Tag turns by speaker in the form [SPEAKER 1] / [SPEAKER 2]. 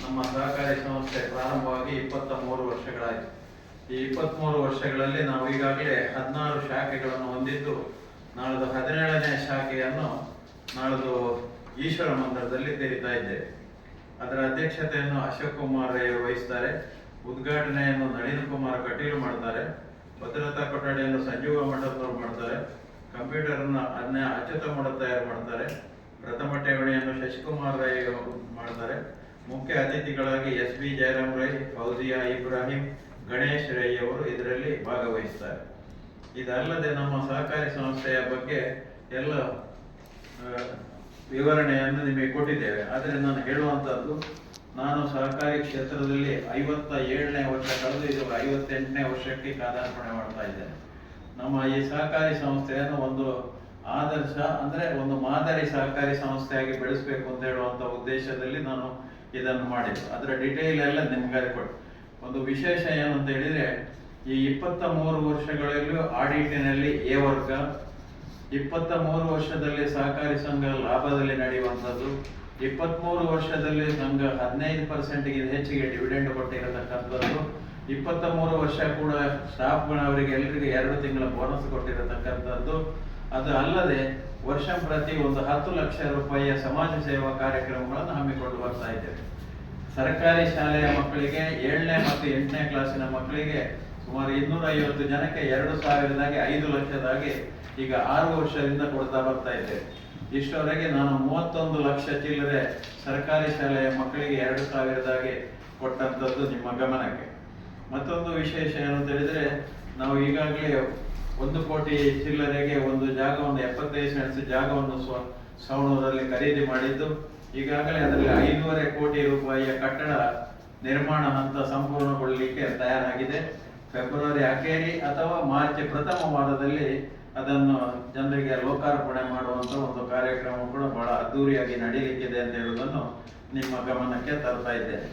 [SPEAKER 1] ನಮ್ಮ ಸಹಕಾರಿ ಸಂಸ್ಥೆ ಪ್ರಾರಂಭವಾಗಿ 23 ವರ್ಷಗಳಾಯಿತು. ಈ 23 ವರ್ಷಗಳಲ್ಲಿ ನಾವು ಈಗಾಗಲೇ 16 ಶಾಖೆಗಳನ್ನು ಹೊಂದಿದ್ದು, ನಾಳ್ದು 17ನೇ ಶಾಖೆಯನ್ನು ನಾಳ್ದು ಈಶ್ವರ ಮಂದಿರದಲ್ಲಿ ತೆರೀತಾ ಇದ್ದೇವೆ. ಅದರ ಅಧ್ಯಕ್ಷತೆಯನ್ನು ಅಶೋಕ್ ಕುಮಾರ್ ರೈ ವಹಿಸ್ತಾರೆ. ಉದ್ಘಾಟನೆಯನ್ನು ನಳಿನ್ ಕುಮಾರ್ ಕಟೀಲು ಮಾಡ್ತಾರೆ. ಭದ್ರತಾ ಕೊಠಡಿಯನ್ನು ಸಂಜೀವ ಮಂಡಲದವರು ಮಾಡ್ತಾರೆ. ಕಂಪ್ಯೂಟರ್ನ ಅಚ್ಯುತ ಮಠ ತಯಾರು ಮಾಡ್ತಾರೆ. ಪ್ರಥಮ ಠೇವಣಿಯನ್ನು ಶಶಿಕುಮಾರ್ ರೈ ಮಾಡ್ತಾರೆ. ಮುಖ್ಯ ಅತಿಥಿಗಳಾಗಿ SB ಜಯರಾಮ್ ರೈ, ಫೌಜಿಯಾ ಇಬ್ರಾಹಿಂ, ಗಣೇಶ್ ರೈ ಅವರು ಇದರಲ್ಲಿ ಭಾಗವಹಿಸ್ತಾರೆ. ಇದಲ್ಲದೆ ನಮ್ಮ ಸಹಕಾರಿ ಸಂಸ್ಥೆಯ ಬಗ್ಗೆ ಎಲ್ಲ ವಿವರಣೆಯನ್ನು ನಿಮಗೆ ಕೊಟ್ಟಿದ್ದೇವೆ. ಆದರೆ ನಾನು ಹೇಳುವಂಥದ್ದು, ನಾನು ಸಹಕಾರಿ ಕ್ಷೇತ್ರದಲ್ಲಿ 57ನೇ ವರ್ಷ ಕಳೆದು ಇದು 58ನೇ ವರ್ಷಕ್ಕೆ ಪಾದಾರ್ಪಣೆ ಮಾಡ್ತಾ ಇದ್ದೇನೆ. ನಮ್ಮ ಈ ಸಹಕಾರಿ ಸಂಸ್ಥೆಯನ್ನು ಒಂದು ಆದರ್ಶ ಒಂದು ಮಾದರಿ ಸಹಕಾರಿ ಸಂಸ್ಥೆಯಾಗಿ ಬೆಳೆಸಬೇಕು ಅಂತ ಹೇಳುವಂಥ ಉದ್ದೇಶದಲ್ಲಿ ನಾನು ಇದನ್ನು ಮಾಡಿದ್ದು. ಅದರ ಡಿಟೇಲ್ ಎಲ್ಲ ನಿಮ್ಗೆ ಕೊಟ್ಟು ಒಂದು ವಿಶೇಷ ಏನಂತ ಹೇಳಿದ್ರೆ, ಈ 23 ವರ್ಷಗಳಲ್ಲೂ ಆಡಿಟಿನಲ್ಲಿ ಎ ವರ್ಗ, 23 ವರ್ಷದಲ್ಲಿ ಸಹಕಾರಿ ಸಂಘ ಲಾಭದಲ್ಲಿ ನಡೆಯುವಂಥದ್ದು, 23 ವರ್ಷದಲ್ಲಿ ಸಂಘ 15%ಗಿಂತ ಹೆಚ್ಚಿಗೆ ಡಿವಿಡೆಂಡ್ ಕೊಟ್ಟಿರತಕ್ಕಂಥದ್ದು, 23 ವರ್ಷ ಕೂಡ ಸ್ಟಾಫ್ಗಳವರಿಗೆ ಎಲ್ಲರಿಗೆ 2 ತಿಂಗಳ ಬೋನಸ್ ಕೊಟ್ಟಿರತಕ್ಕಂಥದ್ದು. ಅದು ಅಲ್ಲದೆ ವರ್ಷ ಪ್ರತಿ ಒಂದು 10 ಲಕ್ಷ ರೂಪಾಯಿಯ ಸಮಾಜ ಸೇವಾ ಕಾರ್ಯಕ್ರಮಗಳನ್ನು ಹಮ್ಮಿಕೊಂಡು ಬರ್ತಾ ಇದ್ದೇವೆ. ಸರ್ಕಾರಿ ಶಾಲೆಯ ಮಕ್ಕಳಿಗೆ 7ನೇ ಮತ್ತು 8ನೇ ಕ್ಲಾಸಿನ ಮಕ್ಕಳಿಗೆ ಸುಮಾರು 250 ಜನಕ್ಕೆ 2,000ದಾಗಿ 5 ಲಕ್ಷದಾಗಿ ಈಗ 6 ವರ್ಷದಿಂದ ಕೊಡ್ತಾ ಬರ್ತಾ ಇದ್ದೇವೆ. ಇಷ್ಟವರೆಗೆ ನಾನು 31 ಲಕ್ಷ ಚಿಲ್ಲರೆ ಸರ್ಕಾರಿ ಶಾಲೆಯ ಮಕ್ಕಳಿಗೆ 2,000ದಾಗಿ ಕೊಟ್ಟಂಥದ್ದು ನಿಮ್ಮ ಗಮನಕ್ಕೆ. ಮತ್ತೊಂದು ವಿಶೇಷ ಏನಂತ ಹೇಳಿದ್ರೆ, ನಾವು ಈಗಾಗಲೇ 1 ಕೋಟಿ ಚಿಲ್ಲರೆಗೆ ಒಂದು ಜಾಗವನ್ನು 75 ಸೆಂಟ್ಸ್ ಜಾಗವನ್ನು ಸವಣೂರಲ್ಲಿ ಖರೀದಿ ಮಾಡಿದ್ದು, ಈಗಾಗಲೇ ಅದರಲ್ಲಿ 5.5 ಕೋಟಿ ರೂಪಾಯಿಯ ಕಟ್ಟಡ ನಿರ್ಮಾಣ ಹಂತ ಸಂಪೂರ್ಣಗೊಳ್ಳಲಿಕ್ಕೆ ತಯಾರಾಗಿದೆ. ಫೆಬ್ರವರಿ ಅಖೇರಿ ಅಥವಾ ಮಾರ್ಚ್ ಪ್ರಥಮ ವಾರದಲ್ಲಿ ಅದನ್ನು ಜನರಿಗೆ ಲೋಕಾರ್ಪಣೆ ಮಾಡುವಂತ ಒಂದು ಕಾರ್ಯಕ್ರಮ ಕೂಡ ಬಹಳ ಅದ್ದೂರಿಯಾಗಿ ನಡೀಲಿಕ್ಕಿದೆ ಅಂತ ಹೇಳುವುದನ್ನು ನಿಮ್ಮ ಗಮನಕ್ಕೆ ತರ್ತಾ ಇದ್ದೇನೆ.